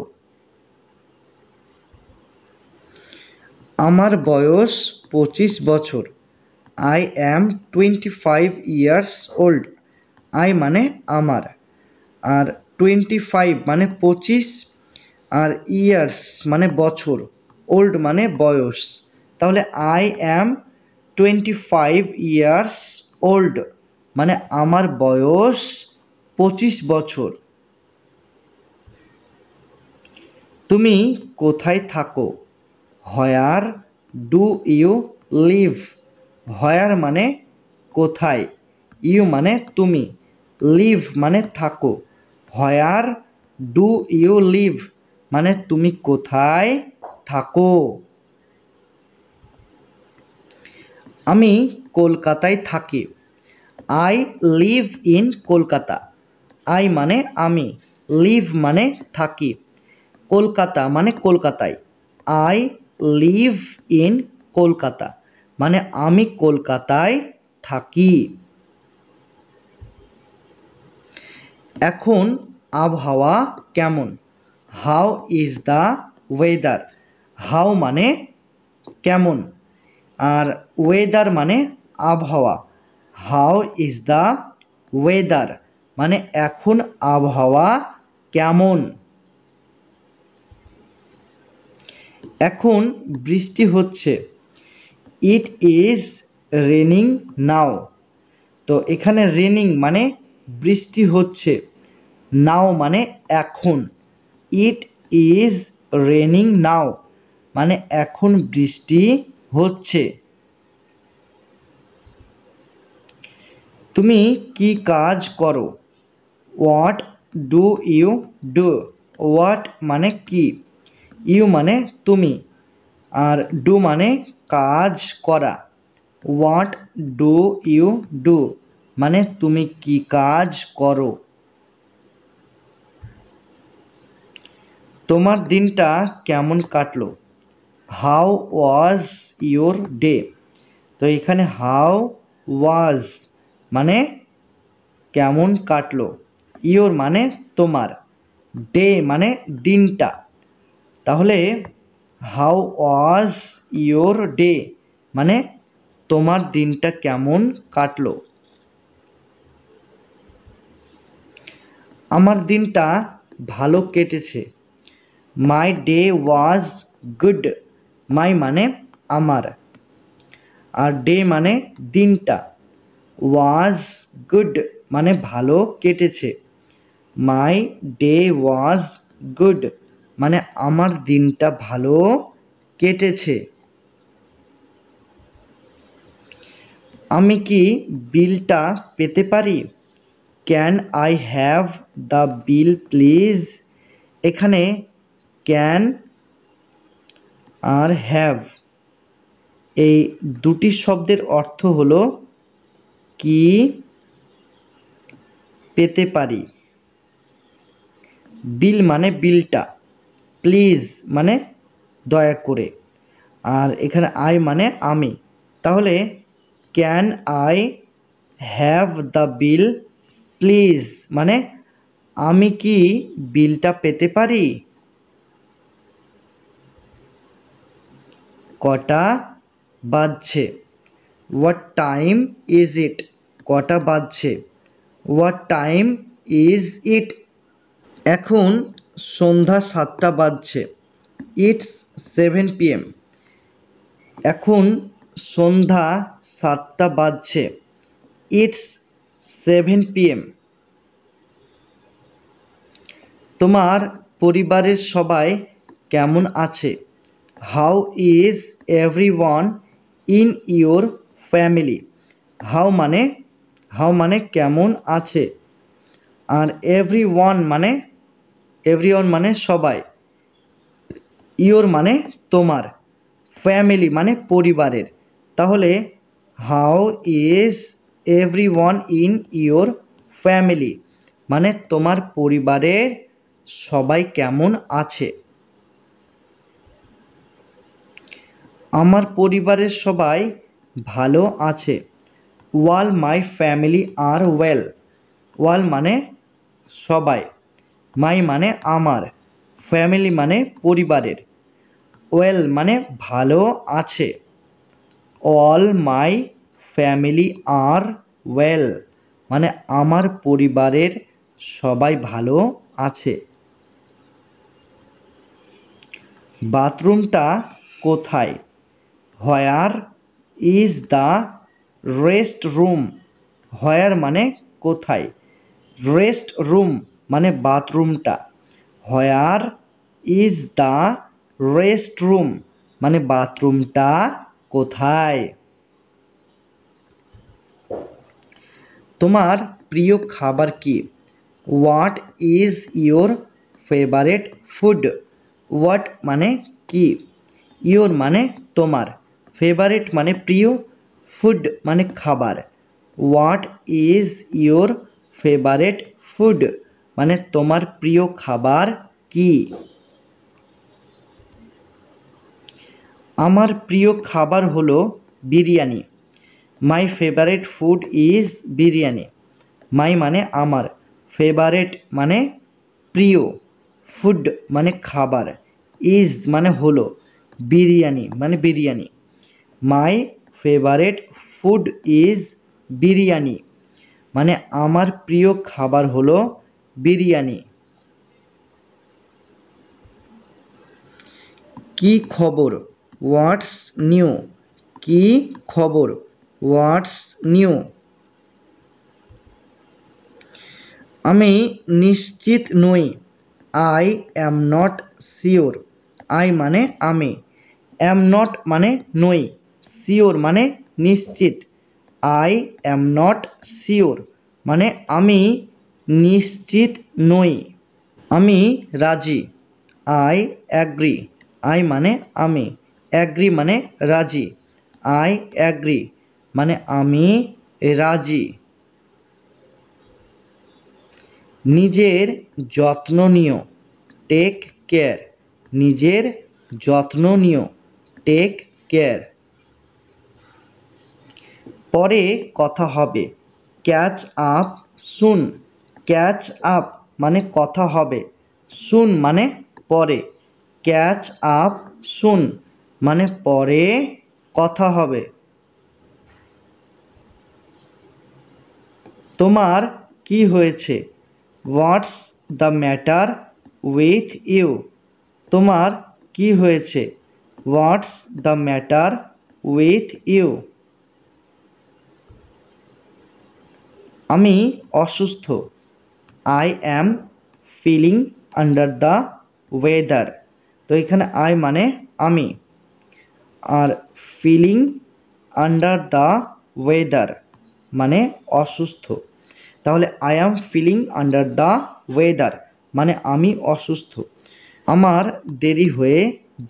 আমার বয়স 25 বছর। I am 25 years old. I মানে আমার, আর 25 মানে 25, আর ইয়ার্স মানে বছর, ওল্ড মানে বয়স। তাহলে আই অ্যাম 25 ইয়ার্স ওল্ড মানে আমার বয়স 25 বছর। তুমি কোথায় থাকো? Where do you live. Where মানে কোথায়, ইউ মানে তুমি, লিভ মানে থাকো। হোয়ার ডু ইউ লিভ মানে তুমি কোথায় থাকো। আমি কলকাতায় থাকি। I live in Kolkata. I মানে আমি, লিভ মানে থাকি, কলকাতা মানে কলকাতায়। আই লিভ ইন কলকাতা মানে আমি কলকাতায় থাকি। এখন আবহাওয়া কেমন? How is the weather. How মানে কেমন, আর ওয়েদার মানে আবহাওয়া। হাউ ইজ দ্য ওয়েদার মানে এখন আবহাওয়া কেমন। এখন বৃষ্টি হচ্ছে। ইট ইজ রেনিং নাও। তো এখানে রেনিং মানে বৃষ্টি হচ্ছে, নাও মানে এখন। ইট ইজ রেনিং নাও মানে এখন বৃষ্টি হচ্ছে। তুমি কি কাজ করো? What do you do. What মানে কি, ইউ মানে তুমি, আর ডু মানে কাজ করা। হোয়াট ডু ইউ ডু মানে তুমি কি কাজ করো। তোমার দিনটা কেমন কাটলো? How was your day. তো এখানে হাউ ওয়াজ মানে কেমন কাটলো, ইউর মানে তোমার, ডে মানে দিনটা। তাহলে হাউ ওয়াজ ইউর ডে মানে তোমার দিনটা কেমন কাটলো। আমার দিনটা ভালো কেটেছে। মাই ডে ওয়াজ গুড। মাই মানে আমার, আর ডে মানে দিনটা। ওয়াজ গুড মানে ভালো কেটেছে। মাই ডে ওয়াজ গুড মানে আমার দিনটা ভালো কেটেছে। আমি কি বিলটা পেতে পারি? Can I have the bill please. এখানে ক্যান আর হ্যাভ এই দুটি শব্দের অর্থ হলো কি পেতে পারি। বিল মানে বিলটা, প্লিজ মানে দয়া করে, আর এখানে আই মানে আমি। তাহলে can I have the bill please মানে আমি কি বিলটা পেতে পারি। কটা বাজছে? What time is it. কটা বাজছে? What time is it. এখন সন্ধ্যা 7টা বাজছে। It's 7 PM। এখন সন্ধ্যা 7টা বাজছে। It's 7 PM। তোমার পরিবারের সবাই কেমন আছে? How is everyone in your family. How মানে কেমন আছে, আর এভরিওয়ান মানে সবাই, ইয়োর মানে তোমার, ফ্যামিলি মানে পরিবারের। তাহলে how is everyone in your family মানে তোমার পরিবারের সবাই কেমন আছে। আমার পরিবারের সবাই ভালো আছে। ওয়াল মাই ফ্যামিলি আর ওয়েল। ওয়াল মানে সবাই, মাই মানে আমার, ফ্যামিলি মানে পরিবারের, ওয়েল মানে ভালো আছে। All my family are well মানে আমার পরিবারের সবাই ভালো আছে। বাথরুমটা কোথায়? Where is the restroom. Where মানে কোথায়, রেস্ট রুম মানে বাথরুমটা। Where is the restroom মানে বাথরুমটা কোথায়। তোমার প্রিয় খাবার কি? What is your favourite food. What মানে কি, ইয়োর মানে তোমার, ফেভারিট মানে প্রিয়, ফুড মানে খাবার। What is your favourite food মানে তোমার প্রিয় খাবার কি। আমার প্রিয় খাবার হলো biryani. My favourite food is biryani. My মানে আমার, ফেভারেট মানে প্রিয়, ফুড মানে খাবার, ইজ মানে হলো, বিরিয়ানি মানে biryani. My favourite food is biryani মানে আমার প্রিয় খাবার হলো বিরিয়ানি। কি খবর? What's new? কি খবর? What's new? আমি নিশ্চিত নই। I am not sure. I মানে আমি, অ্যাম নট মানে নই, শিওর মানে নিশ্চিত। আই অ্যাম নট শিওর মানে আমি নিশ্চিত নই। আমি রাজি। I agree. আই মানে আমি, অ্যাগ্রি মানে রাজি। আই অ্যাগ্রি মানে আমি রাজি। নিজের যত্ন নিও। Take care. নিজের যত্ন নিও। Take care. পরে কথা হবে। Catch up soon. Catch up মানে কথা হবে, সুন মানে পরে। ক্যাচ আপ সুন মানে পরে কথা হবে। তোমার কি হয়েছে? What's the matter with you? তোমার কি হয়েছে? What's the matter with you? আমি অসুস্থ। I am feeling under the weather. তো এখানে আই মানে আমি, আর ফিলিং আন্ডার দ্য ওয়েদার মানে অসুস্থ। তাহলে I am feeling under the weather মানে আমি অসুস্থ। আমার দেরি হয়ে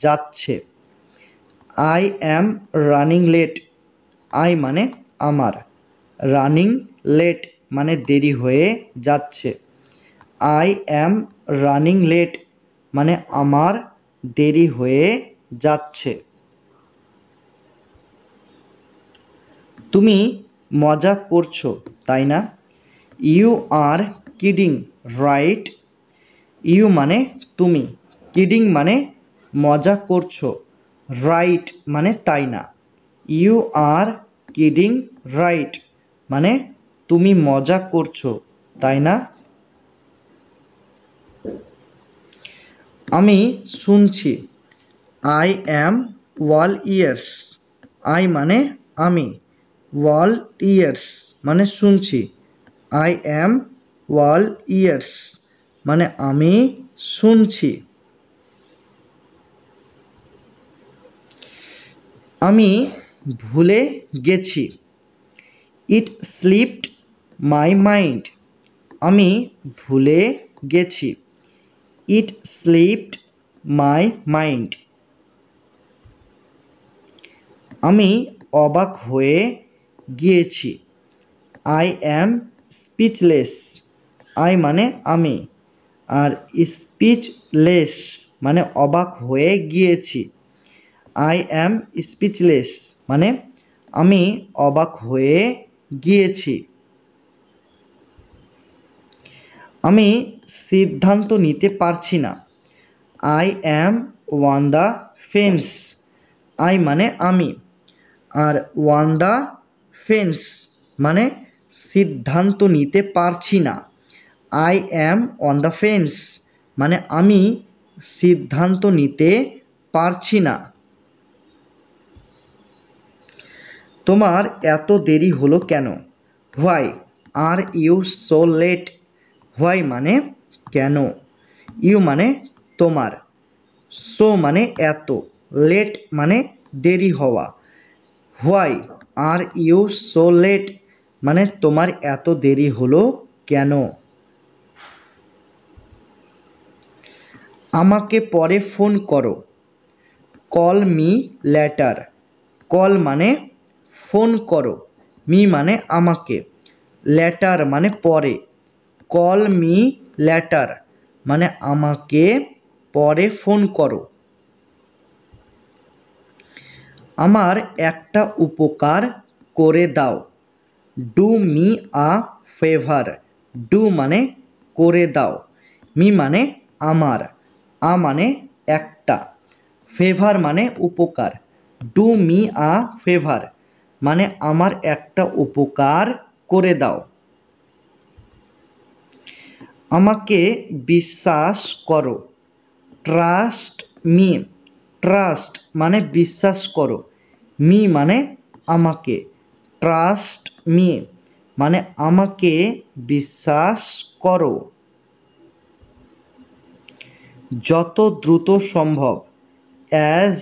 যাচ্ছে। I am running late. I মানে আমার, রানিং লেট মানে দেরি হয়ে যাচ্ছে। আই অ্যাম রানিং লেট মানে আমার দেরি হয়ে যাচ্ছে। তুমি মজা করছো তাই না? You are kidding right? You মানে তুমি, কিডিং মানে মজা করছো, রাইট মানে তাই না। ইউ আর কিডিং রাইট মানে তুমি মজা করছো তাই না? আমি শুনছি। I am wall years. I মানে আমি, ওয়াল ইয়ার্স মানে শুনছি। আই অ্যাম ওয়াল ইয়ার্স মানে আমি শুনছি। আমি ভুলে গেছি। ইট স্লিপড মাই মাইন্ড। আমি ভুলে গেছি। ইট স্লিপড মাই মাইন্ড। আমি অবাক হয়ে গিয়েছি। I am speechless. আই মানে আমি, আর স্পিচলেস মানে অবাক হয়ে গিয়েছি। আই অ্যাম স্পিচলেস মানে আমি অবাক হয়ে গিয়েছি। আমি সিদ্ধান্ত নিতে পারছি না। I am on the fence. I মানে আমি, আর অন দ্য ফেন্স মানে সিদ্ধান্ত নিতে পারছি না। I am on the fence মানে আমি সিদ্ধান্ত নিতে পারছি না। তোমার এত দেরি হলো কেন? Why are you so late? Why মানে কেন, ইউ মানে তোমার, সো মানে এত, লেট মানে দেরি হওয়া। Why are you so late মানে তোমার এত দেরি হলো কেন? আমাকে পরে ফোন করো। Call me letter. কল মানে ফোন করো, মি মানে আমাকে, লেটার মানে পরে। কল মি লেটার মানে আমাকে পরে ফোন করো। আমার একটা উপকার করে দাও। Do me a favour. Do মানে করে দাও, মি মানে আমার, আ মানে একটা, ফেভার মানে উপকার। ডু মি আ ফেভার মানে আমার একটা উপকার করে দাও। আমাকে বিশ্বাস করো। Trust me. ট্রাস্ট মানে বিশ্বাস করো, মি মানে আমাকে, ট্রাস্ট মি মানে আমাকে বিশ্বাস করো। যত দ্রুত সম্ভব, অ্যাজ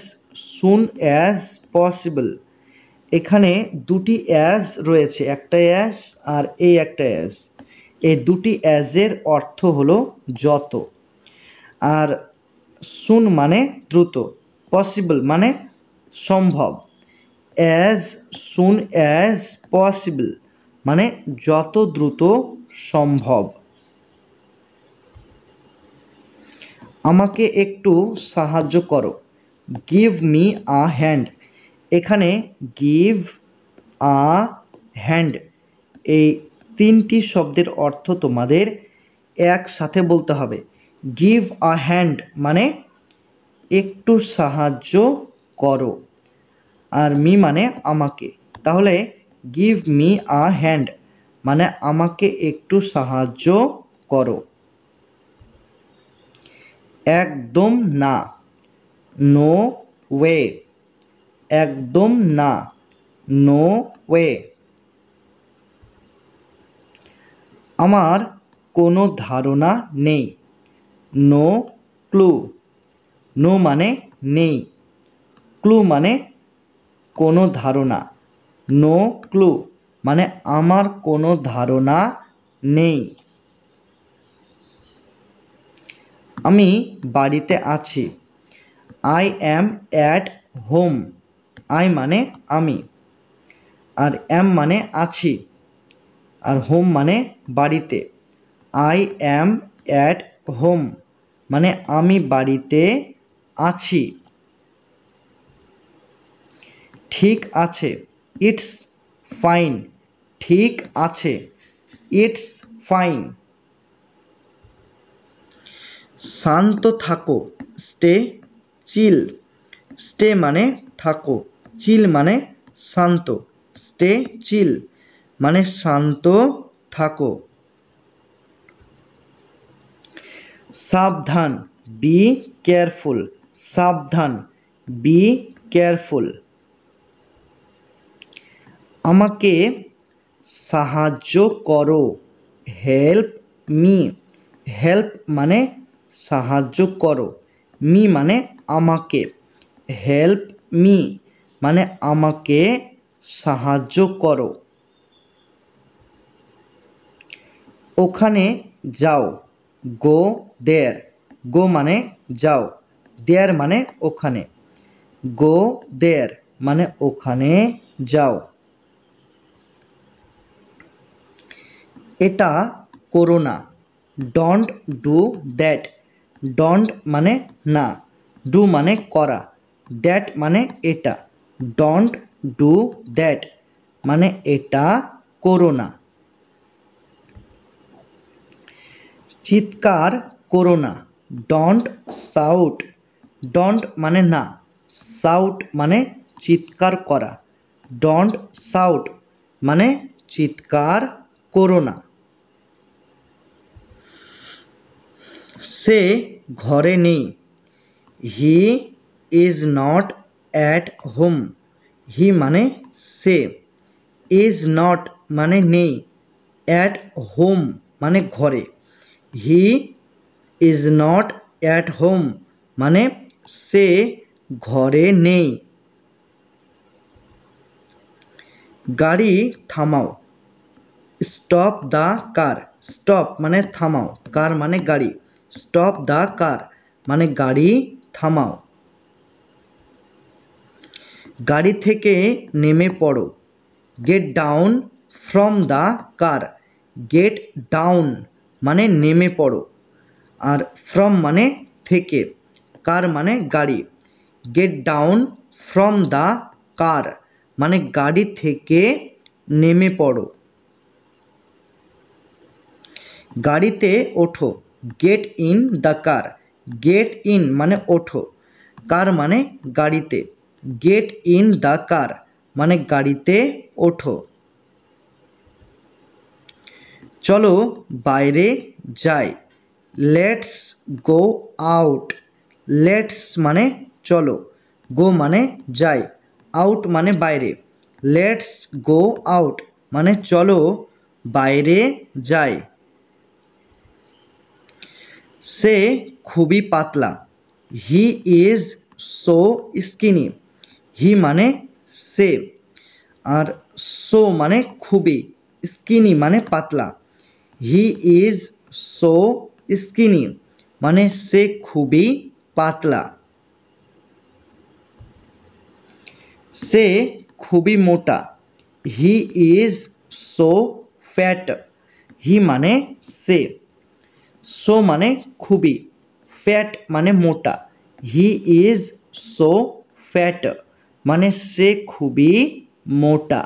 সুন অ্যাজ পসিবল। এখানে দুটি অ্যাজ রয়েছে, একটা অ্যাজ আর এই একটা অ্যাজ। এই দুটি অ্যাজের অর্থ হলো যত। আর সুন মানে দ্রুত, পসিবল মানে সম্ভব। অ্যাজ সুন অ্যাজ পসিবল মানে যত দ্রুত সম্ভব। আমাকে একটু সাহায্য করো। Give me a hand. এখানে গিভ আ হ্যান্ড এই তিনটি শব্দের অর্থ তোমাদের একসাথে বলতে হবে। গিভ আ হ্যান্ড মানে একটু সাহায্য করো, আর মি মানে আমাকে। তাহলে গিভ মি আ হ্যান্ড মানে আমাকে একটু সাহায্য করো। একদম না, নো ওয়ে। একদম না, নো ওয়ে। আমার কোনো ধারণা নেই, নো ক্লু। নো মানে নেই, ক্লু মানে কোনো ধারণা। নো ক্লু মানে আমার কোনো ধারণা নেই। আমি বাড়িতে আছি। I am at home. I মানে আমি, আর অ্যাম মানে আছি, আর হোম মানে বাড়িতে। আই অ্যাম অ্যাট হোম মানে আমি বাড়িতে আছি। ঠিক আছে, ইটস ফাইন। ঠিক আছে, ইটস ফাইন। শান্ত থাকো, স্টে চিল। স্টে মানে থাকো, চিল মানে শান্ত। স্টে চিল মানে শান্ত থাকো। সাবধান, বি কেয়ারফুল। সাবধান, বি কেয়ারফুল। আমাকে সাহায্য করো, হেল্প মি। হেল্প মানে সাহায্য করো, মি মানে আমাকে। হেল্প মি মানে আমাকে সাহায্য করো। ওখানে যাও, গো দেয়ার। গো মানে যাও, দেয়ার মানে ওখানে। গো দেয়ার মানে ওখানে যাও। এটা করো না, ডোন্ট ডু দ্যাট। ডোন্ট মানে না, ডু মানে করা, দ্যাট মানে এটা। ডোন্ট ডু দ্যাট মানে এটা করো না। চিৎকার করো না, ডোন্ট শাউট। ডোন্ট মানে না, শাউট মানে চিৎকার করা। ডোন্ট শাউট মানে চিৎকার করো না। সে ঘরে নেই, he is not at home. He মানে সে, ইজ নট মানে নেই, অ্যাট হোম মানে ঘরে। হি ইজ নট অ্যাট হোম মানে সে ঘরে নেই। গাড়ি থামাও, স্টপ দ্য কার। স্টপ মানে থামাও, কার মানে গাড়ি। স্টপ দ্য কার মানে গাড়ি থামাও। গাড়ি থেকে নেমে পড়ো, get down from the car. Get down মানে নেমে পড়ো, আর ফ্রম মানে থেকে, কার মানে গাড়ি। Get down from the car মানে গাড়ি থেকে নেমে পড়ো। গাড়িতে ওঠো, get in the car. Get in মানে ওঠো, কার মানে গাড়িতে, গেট ইন দ্য কার মানে গাড়িতে ওঠো। চলো বাইরে যাই, লেটস গো আউট। লেটস মানে চলো, গো মানে যাই, আউট মানে বাইরে। লেটস গো আউট মানে চলো বাইরে যাই। সে খুবই পাতলা, হি ইজ সো স্কিনি। হি মানে সে, আর সো মানে খুবই, স্কিনি মানে পাতলা। হি ইজ সো স্কিনি মানে সে খুবই পাতলা। সে খুবই মোটা, হি ইজ সো ফ্যাট। হি মানে সে, সো মানে খুবই, ফ্যাট মানে মোটা। হি ইজ সো ফ্যাট মানে সে খুবই মোটা।